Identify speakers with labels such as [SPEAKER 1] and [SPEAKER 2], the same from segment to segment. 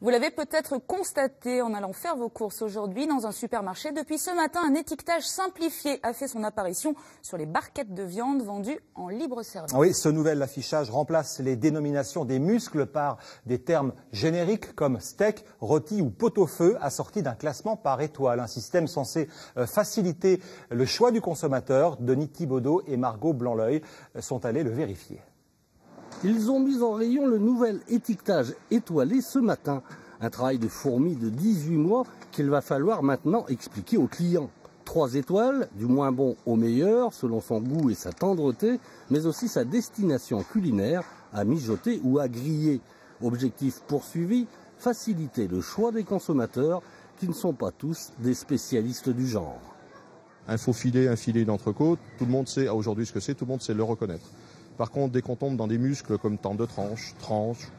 [SPEAKER 1] Vous l'avez peut-être constaté en allant faire vos courses aujourd'hui dans un supermarché. Depuis ce matin, un étiquetage simplifié a fait son apparition sur les barquettes de viande vendues en libre service.
[SPEAKER 2] Oui, ce nouvel affichage remplace les dénominations des muscles par des termes génériques comme steak, rôti ou pot-au-feu, assortis d'un classement par étoile. Un système censé faciliter le choix du consommateur. Denis Thibaudot et Margot Blanc-L'Oeil sont allés le vérifier.
[SPEAKER 3] Ils ont mis en rayon le nouvel étiquetage étoilé ce matin. Un travail de fourmi de 18 mois qu'il va falloir maintenant expliquer aux clients. 3 étoiles, du moins bon au meilleur, selon son goût et sa tendreté, mais aussi sa destination culinaire, à mijoter ou à griller. Objectif poursuivi, faciliter le choix des consommateurs qui ne sont pas tous des spécialistes du genre.
[SPEAKER 4] Un faux filet, un filet d'entrecôte, tout le monde sait aujourd'hui ce que c'est, tout le monde sait le reconnaître. Par contre, dès qu'on tombe dans des muscles comme tente de tranche,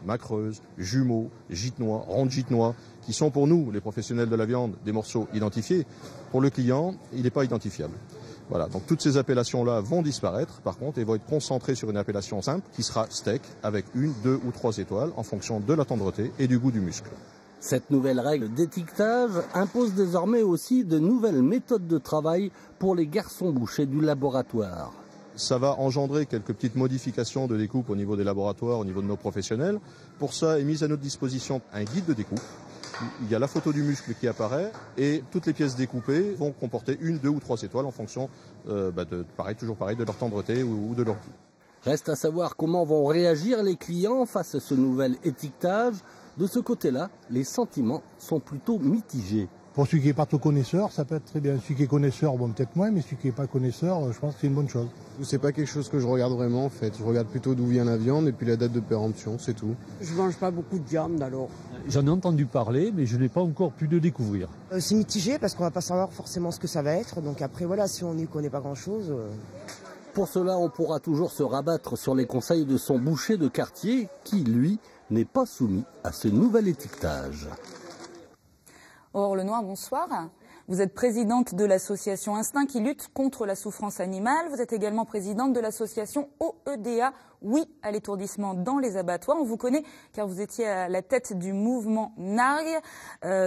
[SPEAKER 4] macreuse, jumeaux, gitenois, ronde gitenois, qui sont pour nous, les professionnels de la viande, des morceaux identifiés, pour le client, il n'est pas identifiable. Voilà, donc toutes ces appellations-là vont disparaître, par contre, et vont être concentrées sur une appellation simple qui sera steak avec 1, 2 ou 3 étoiles en fonction de la tendreté et du goût du muscle.
[SPEAKER 3] Cette nouvelle règle d'étiquetage impose désormais aussi de nouvelles méthodes de travail pour les garçons bouchers du laboratoire.
[SPEAKER 4] Ça va engendrer quelques petites modifications de découpe au niveau des laboratoires, au niveau de nos professionnels. Pour ça est mis à notre disposition un guide de découpe. Il y a la photo du muscle qui apparaît et toutes les pièces découpées vont comporter 1, 2 ou 3 étoiles en fonction toujours pareil, de leur tendreté ou de leur goût.
[SPEAKER 3] Reste à savoir comment vont réagir les clients face à ce nouvel étiquetage. De ce côté-là, les sentiments sont plutôt mitigés.
[SPEAKER 5] Pour celui qui n'est pas trop connaisseur, ça peut être très bien. Celui qui est connaisseur, bon peut-être moins, mais celui qui n'est pas connaisseur, je pense que c'est une bonne chose.
[SPEAKER 6] C'est pas quelque chose que je regarde vraiment en fait. Je regarde plutôt d'où vient la viande et puis la date de péremption, c'est tout.
[SPEAKER 7] Je mange pas beaucoup de viande alors.
[SPEAKER 8] J'en ai entendu parler, mais je n'ai pas encore pu le découvrir.
[SPEAKER 7] C'est mitigé parce qu'on va pas savoir forcément ce que ça va être. Donc après voilà, si on n'y connaît pas grand-chose.
[SPEAKER 3] Pour cela, on pourra toujours se rabattre sur les conseils de son boucher de quartier qui, lui, n'est pas soumis à ce nouvel étiquetage.
[SPEAKER 1] Aurore Lenoir, bonsoir. Vous êtes présidente de l'association Instinct qui lutte contre la souffrance animale. Vous êtes également présidente de l'association OEDA, oui à l'étourdissement dans les abattoirs. On vous connaît car vous étiez à la tête du mouvement NARG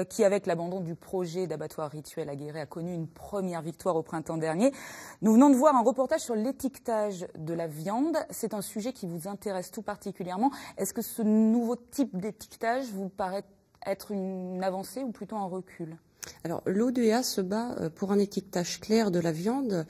[SPEAKER 1] qui, avec l'abandon du projet d'abattoir rituel à Guéret, a connu une première victoire au printemps dernier. Nous venons de voir un reportage sur l'étiquetage de la viande. C'est un sujet qui vous intéresse tout particulièrement. Est-ce que ce nouveau type d'étiquetage vous paraît être une avancée ou plutôt un recul ?
[SPEAKER 9] Alors, l'OEDA se bat pour un étiquetage clair de la viande.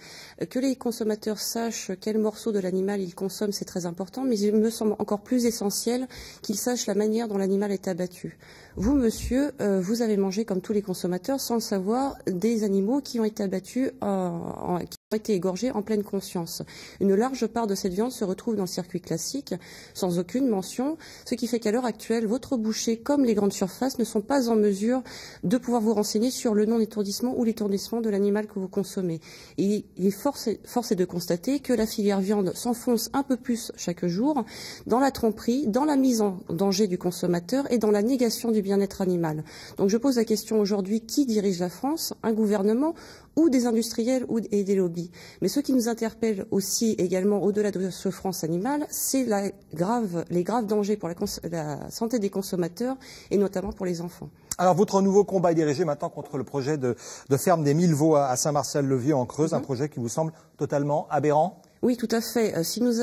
[SPEAKER 9] Que les consommateurs sachent quel morceau de l'animal ils consomment, c'est très important, mais il me semble encore plus essentiel qu'ils sachent la manière dont l'animal est abattu. Vous, monsieur, vous avez mangé, comme tous les consommateurs, sans le savoir, des animaux qui ont été abattus, qui ont été égorgés en pleine conscience. Une large part de cette viande se retrouve dans le circuit classique, sans aucune mention, ce qui fait qu'à l'heure actuelle, votre boucher, comme les grandes surfaces, ne sont pas en mesure de pouvoir vous renseigner sur le non-étourdissement ou l'étourdissement de l'animal que vous consommez. Et force est de constater que la filière viande s'enfonce un peu plus chaque jour dans la tromperie, dans la mise en danger du consommateur et dans la négation du bien-être animal. Donc je pose la question aujourd'hui, qui dirige la France ? Un gouvernement ou des industriels et des lobbies. Mais ce qui nous interpelle aussi également au-delà de la souffrance animale, c'est les graves dangers pour la santé des consommateurs et notamment pour les enfants.
[SPEAKER 2] Alors votre nouveau combat est dirigé maintenant contre le projet de ferme des 1000 veaux à Saint-Martial-le-Vieux en Creuse, un projet qui vous semble totalement aberrant ?
[SPEAKER 9] Oui, tout à fait. Si nous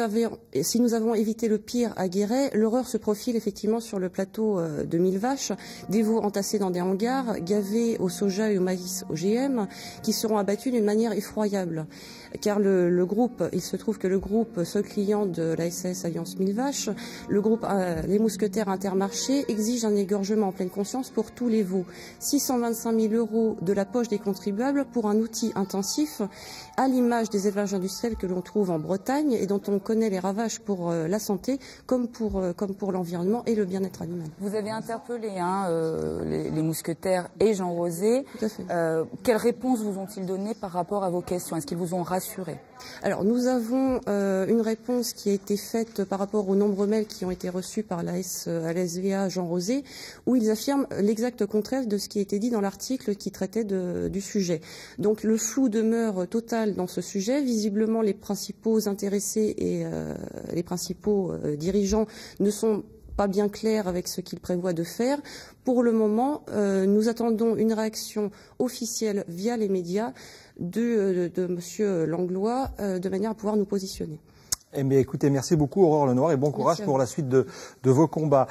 [SPEAKER 9] avons évité le pire à Guéret, l'horreur se profile effectivement sur le plateau de 1000 vaches, des veaux entassés dans des hangars, gavés au soja et au maïs OGM, qui seront abattus d'une manière effroyable. Car il se trouve que le groupe, seul client de la SAS Alliance 1000 vaches, le groupe Les Mousquetaires Intermarché, exige un égorgement en pleine conscience pour tous les veaux. 625 000 € de la poche des contribuables pour un outil intensif, à l'image des élevages industriels que l'on trouve en Bretagne et dont on connaît les ravages pour la santé comme pour l'environnement et le bien-être animal.
[SPEAKER 1] Vous avez interpellé les mousquetaires et Jean Rosé.
[SPEAKER 9] Tout à fait.
[SPEAKER 1] Quelles réponses vous ont-ils donné par rapport à vos questions ? Est-ce qu'ils vous ont rassuré ?
[SPEAKER 9] Alors nous avons une réponse qui a été faite par rapport aux nombreux mails qui ont été reçus par la SVA Jean Rosé, où ils affirment l'exact contraire de ce qui a été dit dans l'article qui traitait du sujet. Donc le flou demeure total dans ce sujet. Visiblement, les principaux intéressés et les principaux dirigeants ne sont pas bien clair avec ce qu'il prévoit de faire. Pour le moment, nous attendons une réaction officielle via les médias de M. Langlois de manière à pouvoir nous positionner.
[SPEAKER 2] Eh bien, écoutez, merci beaucoup Aurore Lenoir et bon courage pour la suite de vos combats.